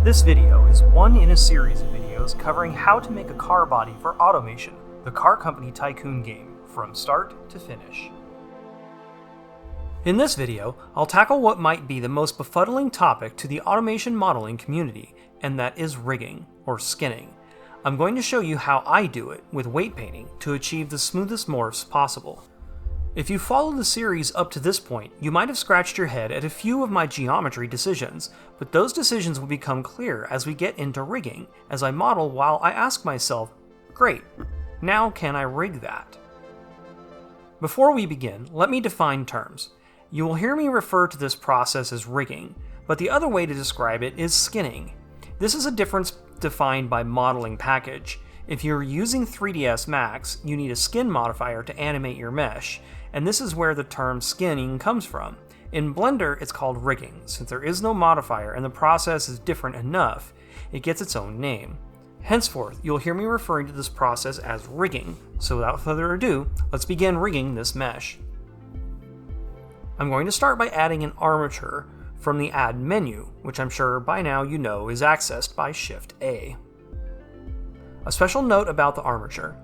This video is one in a series of videos covering how to make a car body for Automation, the Car Company Tycoon game, from start to finish. In this video, I'll tackle what might be the most befuddling topic to the automation modeling community, and that is rigging, or skinning. I'm going to show you how I do it with weight painting to achieve the smoothest morphs possible. If you followed the series up to this point, you might have scratched your head at a few of my geometry decisions, but those decisions will become clear as we get into rigging, as I model while I ask myself, great, now can I rig that? Before we begin, let me define terms. You will hear me refer to this process as rigging, but the other way to describe it is skinning. This is a difference defined by modeling package. If you're using 3ds Max, you need a skin modifier to animate your mesh, and this is where the term skinning comes from. In Blender, it's called rigging. Since there is no modifier and the process is different enough, it gets its own name. Henceforth, you'll hear me referring to this process as rigging, so without further ado, let's begin rigging this mesh. I'm going to start by adding an armature from the Add menu, which I'm sure by now you know is accessed by Shift-A. A special note about the armature.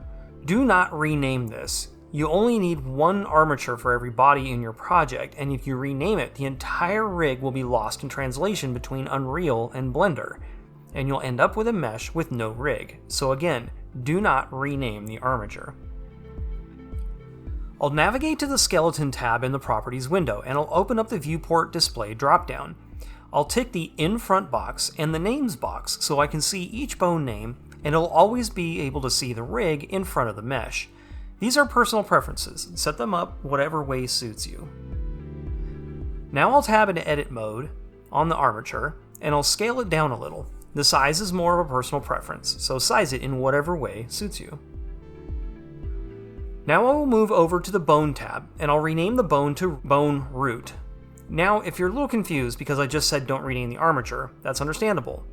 Do not rename this. You only need one armature for every body in your project, and if you rename it, the entire rig will be lost in translation between Unreal and Blender, and you'll end up with a mesh with no rig. So again, do not rename the armature. I'll navigate to the Skeleton tab in the Properties window, and I'll open up the Viewport Display dropdown. I'll tick the In Front box and the Names box so I can see each bone name, and it'll always be able to see the rig in front of the mesh. These are personal preferences. Set them up whatever way suits you. Now I'll tab into Edit mode on the armature, and I'll scale it down a little. The size is more of a personal preference, so size it in whatever way suits you. Now I will move over to the Bone tab, and I'll rename the bone to Bone Root. Now, if you're a little confused because I just said don't rename the armature, that's understandable.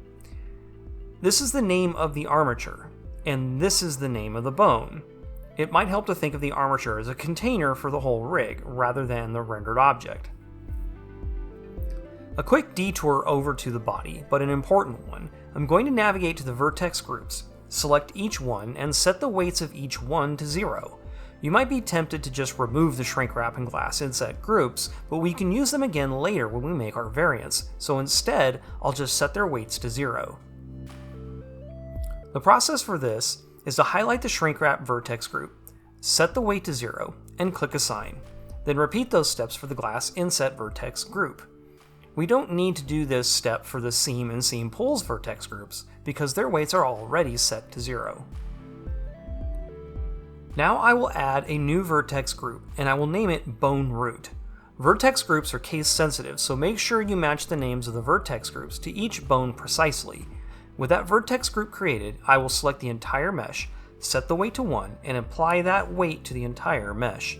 This is the name of the armature, and this is the name of the bone. It might help to think of the armature as a container for the whole rig, rather than the rendered object. A quick detour over to the body, but an important one. I'm going to navigate to the vertex groups, select each one, and set the weights of each one to 0. You might be tempted to just remove the shrink wrap and glass inset groups, but we can use them again later when we make our variants, so instead, I'll just set their weights to 0. The process for this is to highlight the shrink wrap vertex group, set the weight to 0, and click Assign. Then repeat those steps for the glass inset vertex group. We don't need to do this step for the seam and seam pulls vertex groups, because their weights are already set to 0. Now I will add a new vertex group, and I will name it Bone Root. Vertex groups are case sensitive, so make sure you match the names of the vertex groups to each bone precisely. With that vertex group created, I will select the entire mesh, set the weight to 1, and apply that weight to the entire mesh.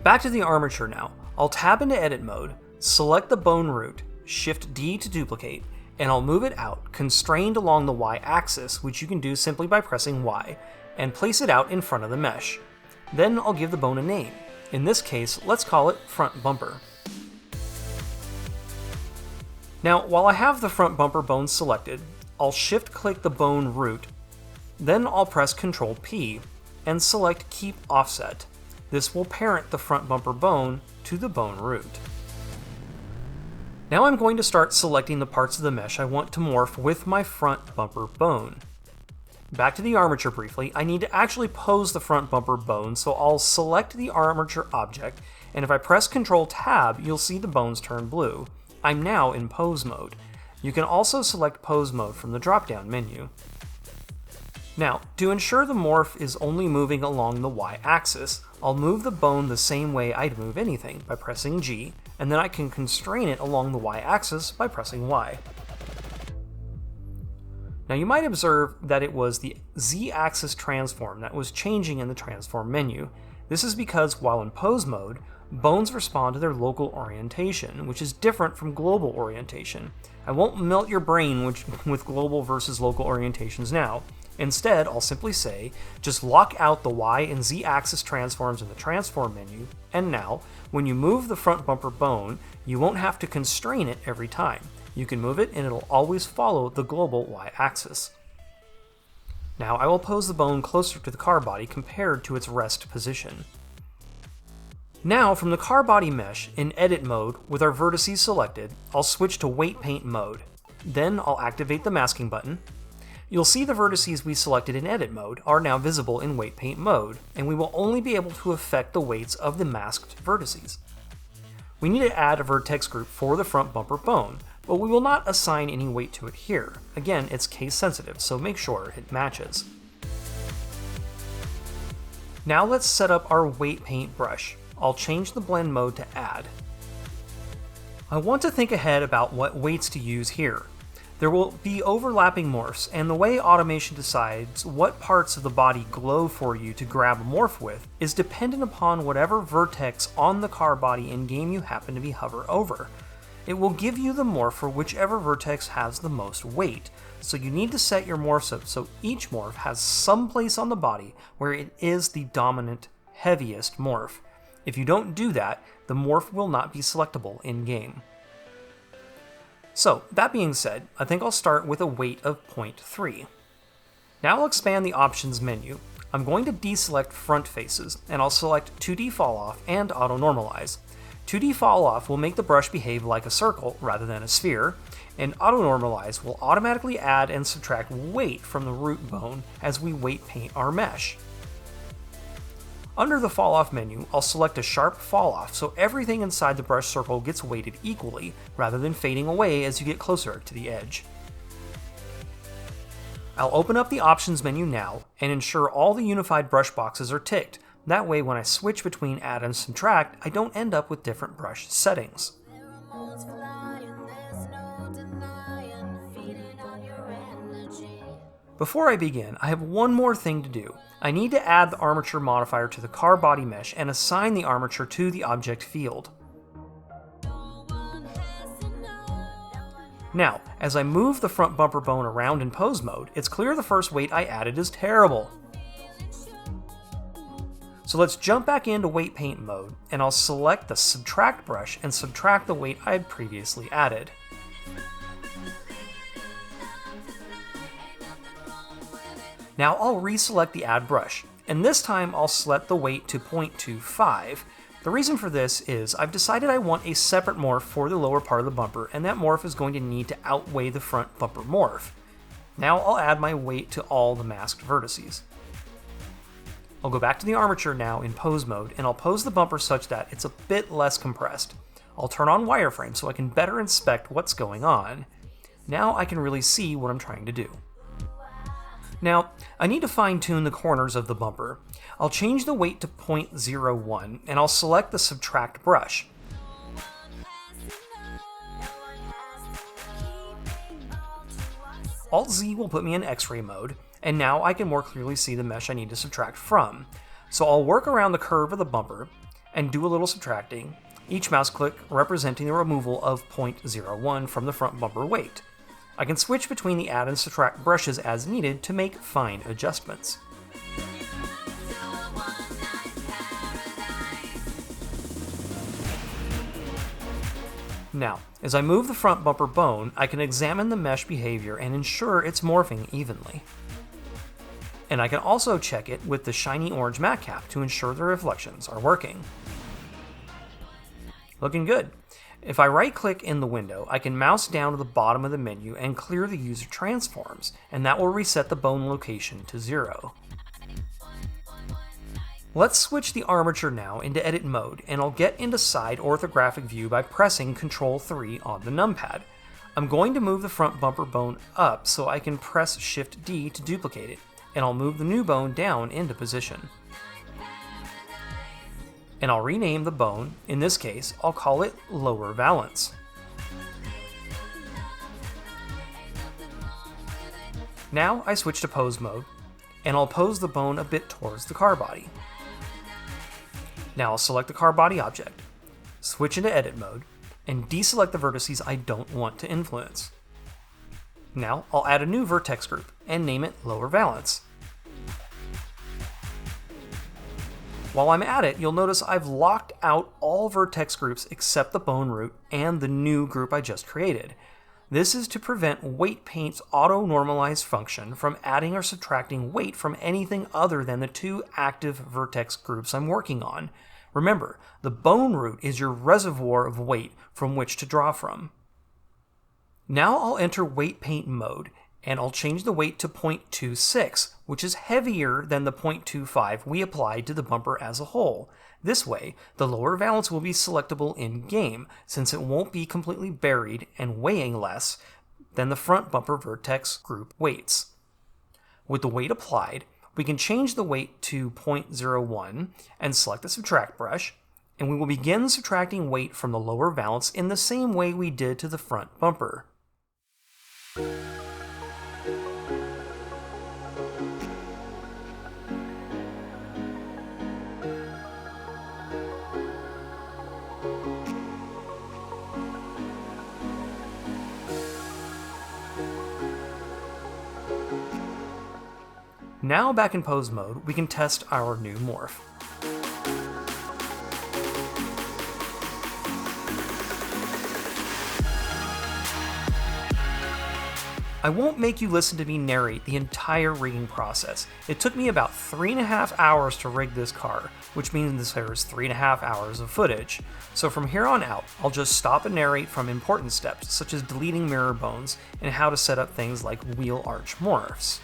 Back to the armature now. I'll tab into Edit mode, select the Bone Root, Shift-D to duplicate, and I'll move it out, constrained along the Y-axis, which you can do simply by pressing Y, and place it out in front of the mesh. Then I'll give the bone a name. In this case, let's call it Front Bumper. Now, while I have the front bumper bone selected, I'll shift-click the Bone Root, then I'll press Ctrl-P, and select Keep Offset. This will parent the front bumper bone to the Bone Root. Now I'm going to start selecting the parts of the mesh I want to morph with my front bumper bone. Back to the armature briefly, I need to actually pose the front bumper bone, so I'll select the armature object, and if I press Ctrl-Tab, you'll see the bones turn blue. I'm now in pose mode. You can also select pose mode from the drop-down menu. Now, to ensure the morph is only moving along the Y-axis, I'll move the bone the same way I'd move anything, by pressing G, and then I can constrain it along the Y-axis by pressing Y. Now you might observe that it was the Z-axis transform that was changing in the transform menu. This is because while in pose mode, bones respond to their local orientation, which is different from global orientation. I won't melt your brain with global versus local orientations now. Instead, I'll simply say, just lock out the Y and Z axis transforms in the transform menu, and now, when you move the front bumper bone, you won't have to constrain it every time. You can move it and it'll always follow the global Y axis. Now I will pose the bone closer to the car body compared to its rest position. Now from the car body mesh in edit mode with our vertices selected, I'll switch to weight paint mode. Then I'll activate the masking button. You'll see the vertices we selected in edit mode are now visible in weight paint mode, and we will only be able to affect the weights of the masked vertices. We need to add a vertex group for the front bumper bone, but we will not assign any weight to it here. Again, it's case sensitive, so make sure it matches. Now let's set up our weight paint brush. I'll change the blend mode to add. I want to think ahead about what weights to use here. There will be overlapping morphs, and the way automation decides what parts of the body glow for you to grab a morph with is dependent upon whatever vertex on the car body in-game you happen to be hover over. It will give you the morph for whichever vertex has the most weight, so you need to set your morphs up so each morph has some place on the body where it is the dominant, heaviest morph. If you don't do that, the morph will not be selectable in-game. So, that being said, I think I'll start with a weight of 0.3. Now I'll expand the options menu. I'm going to deselect front faces, and I'll select 2D fall off and auto normalize. 2D fall off will make the brush behave like a circle rather than a sphere, and auto normalize will automatically add and subtract weight from the root bone as we weight paint our mesh. Under the fall off menu, I'll select a sharp fall off so everything inside the brush circle gets weighted equally, rather than fading away as you get closer to the edge. I'll open up the options menu now and ensure all the unified brush boxes are ticked. That way when I switch between add and subtract, I don't end up with different brush settings. Before I begin, I have one more thing to do. I need to add the armature modifier to the car body mesh and assign the armature to the object field. Now, as I move the front bumper bone around in pose mode, it's clear the first weight I added is terrible. So let's jump back into weight paint mode, and I'll select the subtract brush and subtract the weight I had previously added. Now I'll reselect the add brush, and this time I'll select the weight to 0.25. The reason for this is I've decided I want a separate morph for the lower part of the bumper, and that morph is going to need to outweigh the front bumper morph. Now I'll add my weight to all the masked vertices. I'll go back to the armature now in pose mode, and I'll pose the bumper such that it's a bit less compressed. I'll turn on wireframe so I can better inspect what's going on. Now I can really see what I'm trying to do. Now, I need to fine-tune the corners of the bumper. I'll change the weight to 0.01, and I'll select the subtract brush. Alt-Z will put me in X-ray mode, and now I can more clearly see the mesh I need to subtract from. So I'll work around the curve of the bumper and do a little subtracting, each mouse click representing the removal of 0.01 from the front bumper weight. I can switch between the add and subtract brushes as needed to make fine adjustments. Now, as I move the front bumper bone, I can examine the mesh behavior and ensure it's morphing evenly. And I can also check it with the shiny orange matte cap to ensure the reflections are working. Looking good. If I right-click in the window, I can mouse down to the bottom of the menu and clear the user transforms, and that will reset the bone location to 0. Let's switch the armature now into edit mode, and I'll get into side orthographic view by pressing Ctrl 3 on the numpad. I'm going to move the front bumper bone up so I can press Shift D to duplicate it, and I'll move the new bone down into position. And I'll rename the bone. In this case, I'll call it lower valence. Now I switch to pose mode, and I'll pose the bone a bit towards the car body. Now I'll select the car body object, switch into edit mode, and deselect the vertices I don't want to influence. Now I'll add a new vertex group and name it lower valence. While I'm at it, you'll notice I've locked out all vertex groups except the bone root and the new group I just created. This is to prevent weight paint's auto-normalize function from adding or subtracting weight from anything other than the two active vertex groups I'm working on. Remember, the bone root is your reservoir of weight from which to draw from. Now I'll enter weight paint mode, and I'll change the weight to 0.26, which is heavier than the 0.25 we applied to the bumper as a whole. This way, the lower valence will be selectable in-game, since it won't be completely buried and weighing less than the front bumper vertex group weights. With the weight applied, we can change the weight to 0.01 and select the subtract brush, and we will begin subtracting weight from the lower valence in the same way we did to the front bumper. Now back in pose mode, we can test our new morph. I won't make you listen to me narrate the entire rigging process. It took me about 3.5 hours to rig this car, which means there's 3.5 hours of footage. So from here on out, I'll just stop and narrate from important steps, such as deleting mirror bones and how to set up things like wheel arch morphs.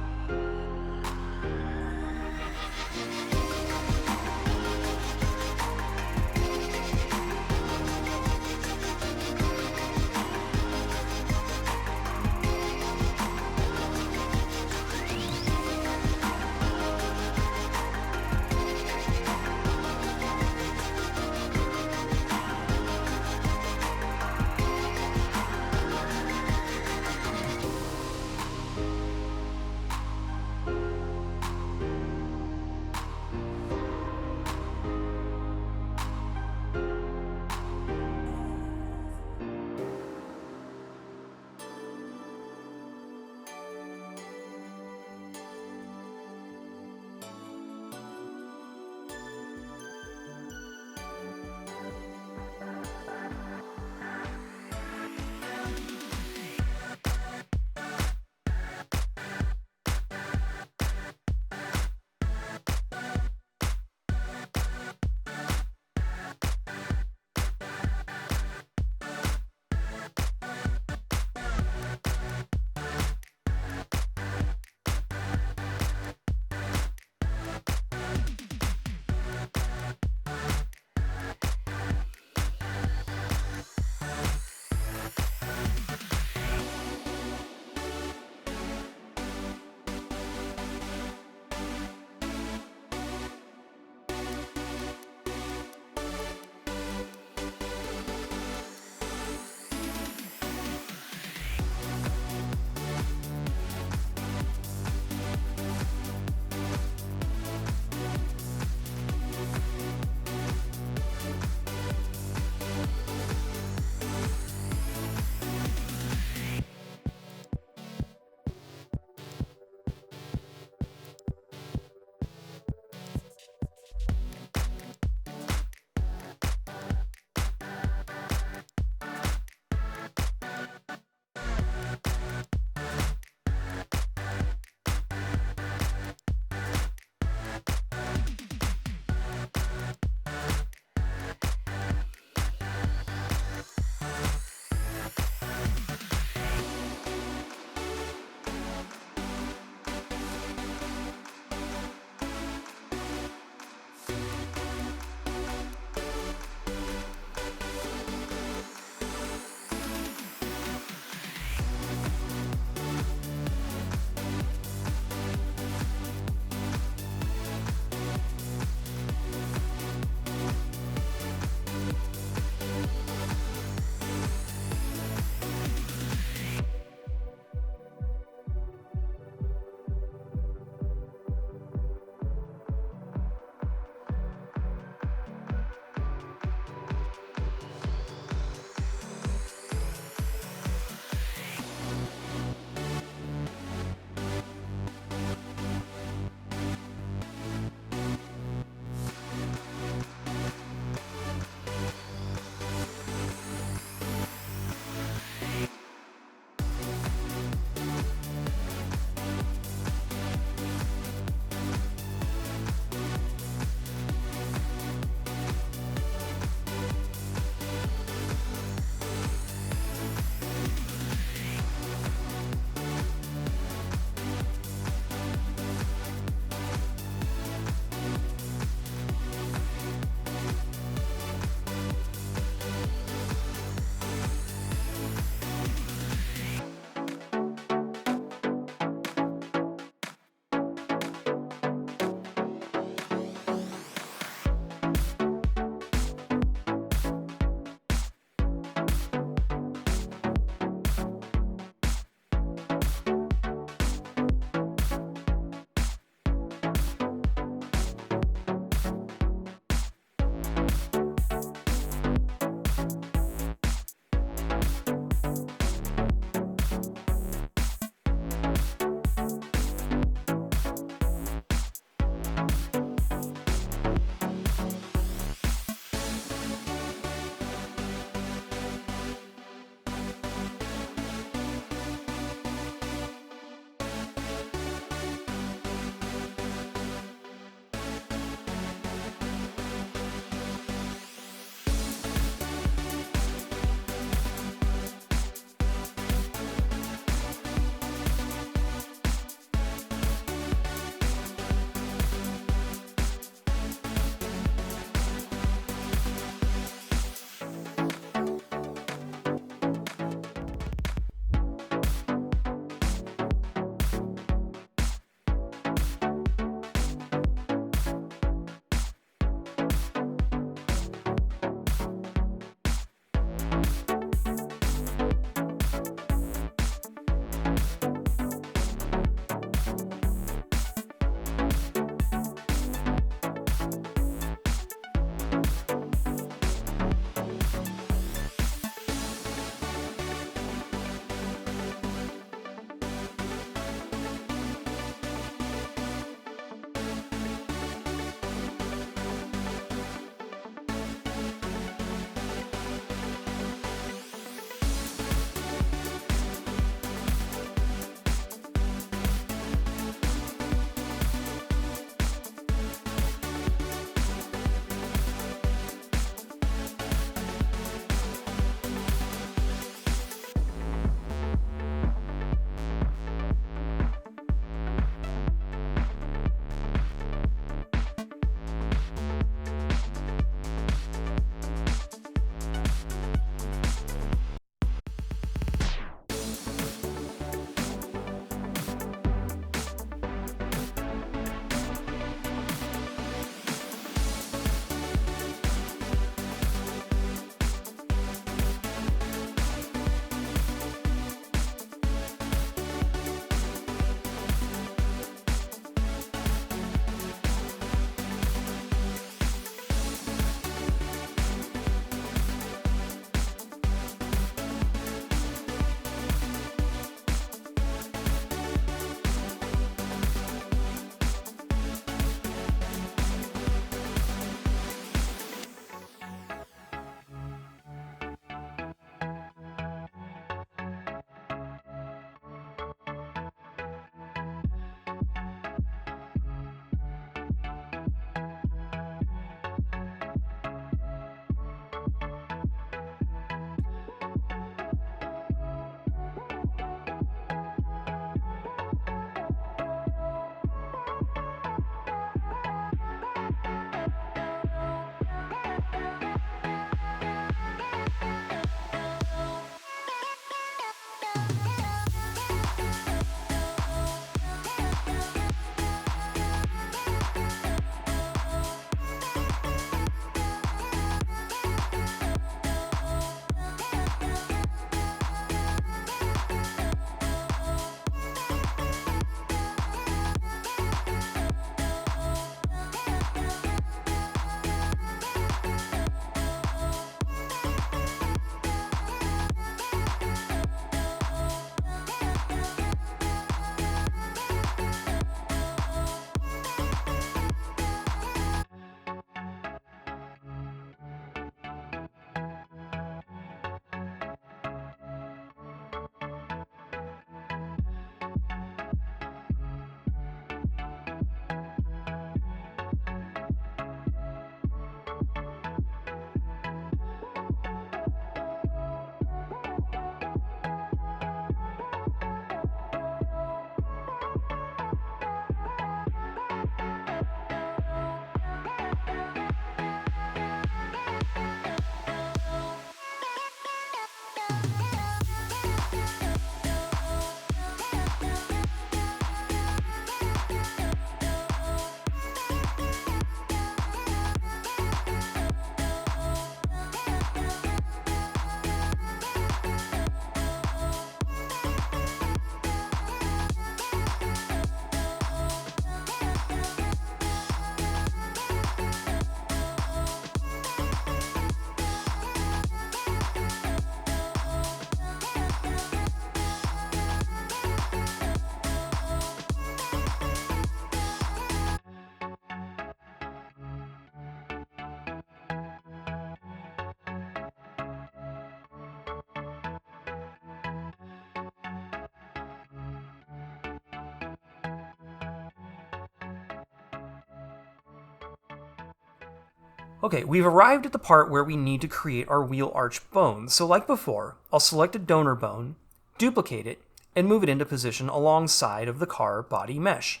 Okay, we've arrived at the part where we need to create our wheel arch bone, so like before, I'll select a donor bone, duplicate it, and move it into position alongside of the car body mesh.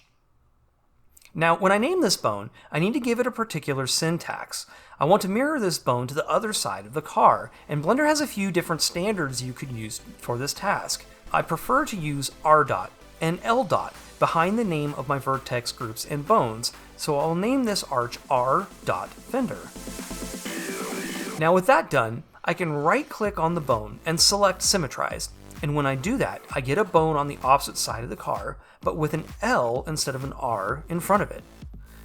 Now, when I name this bone, I need to give it a particular syntax. I want to mirror this bone to the other side of the car, and Blender has a few different standards you could use for this task. I prefer to use R dot and L dot behind the name of my vertex groups and bones, so I'll name this arch R dot fender. Now with that done, I can right-click on the bone and select Symmetrize, and when I do that, I get a bone on the opposite side of the car, but with an L instead of an R in front of it.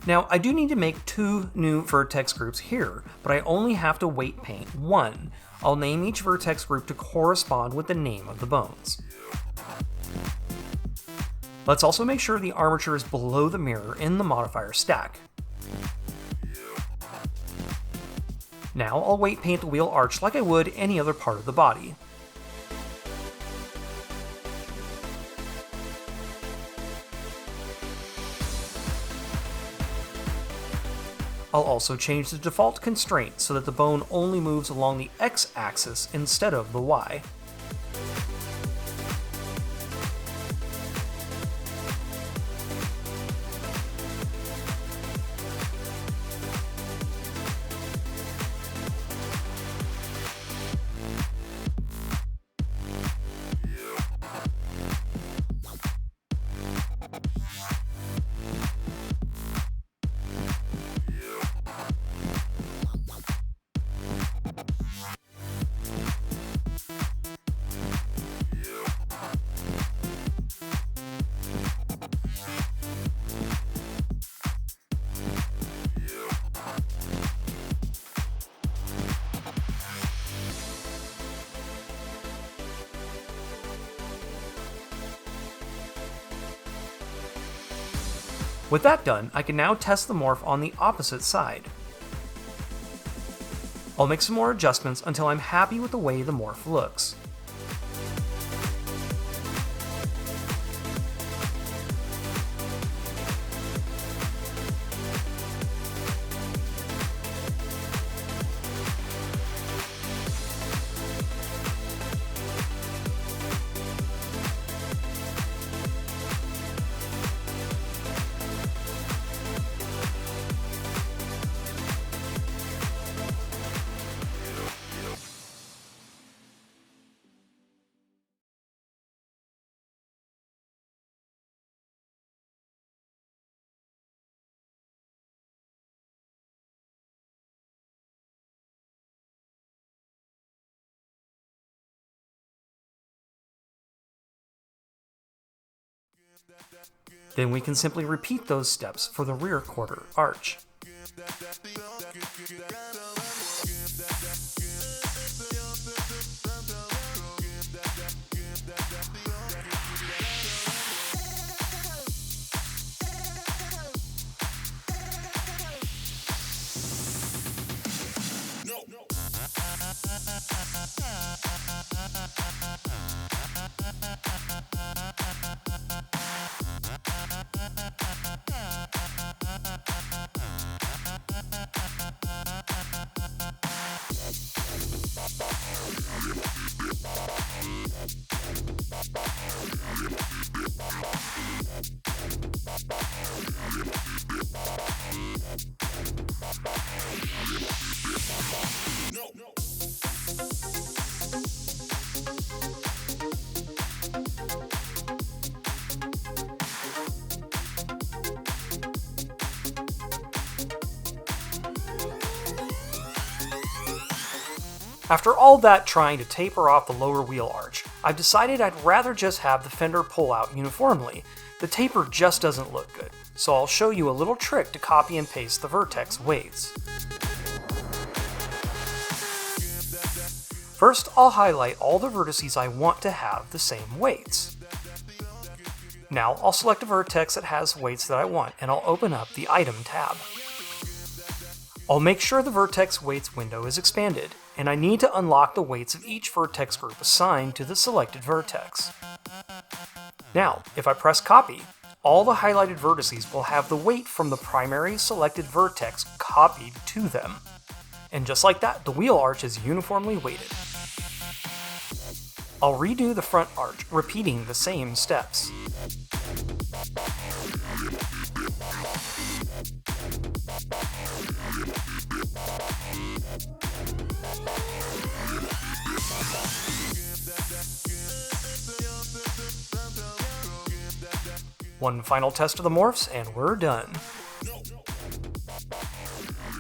Now, I do need to make 2 new vertex groups here, but I only have to weight paint 1. I'll name each vertex group to correspond with the name of the bones. Let's also make sure the armature is below the mirror in the modifier stack. Now I'll weight paint the wheel arch like I would any other part of the body. I'll also change the default constraint so that the bone only moves along the x-axis instead of the y. With that done, I can now test the morph on the opposite side. I'll make some more adjustments until I'm happy with the way the morph looks. Then we can simply repeat those steps for the rear quarter arch. After all that trying to taper off the lower wheel arch, I've decided I'd rather just have the fender pull out uniformly. The taper just doesn't look good, so I'll show you a little trick to copy and paste the vertex weights. First, I'll highlight all the vertices I want to have the same weights. Now I'll select a vertex that has weights that I want, and I'll open up the Item tab. I'll make sure the Vertex Weights window is expanded, and I need to unlock the weights of each vertex group assigned to the selected vertex. Now, if I press Copy, all the highlighted vertices will have the weight from the primary selected vertex copied to them. And just like that, the wheel arch is uniformly weighted. I'll redo the front arch, repeating the same steps. One final test of the morphs, and we're done.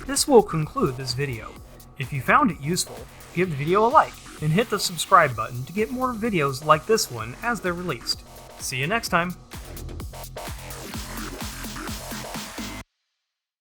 This will conclude this video. If you found it useful, give the video a like, and hit the subscribe button to get more videos like this one as they're released. See you next time!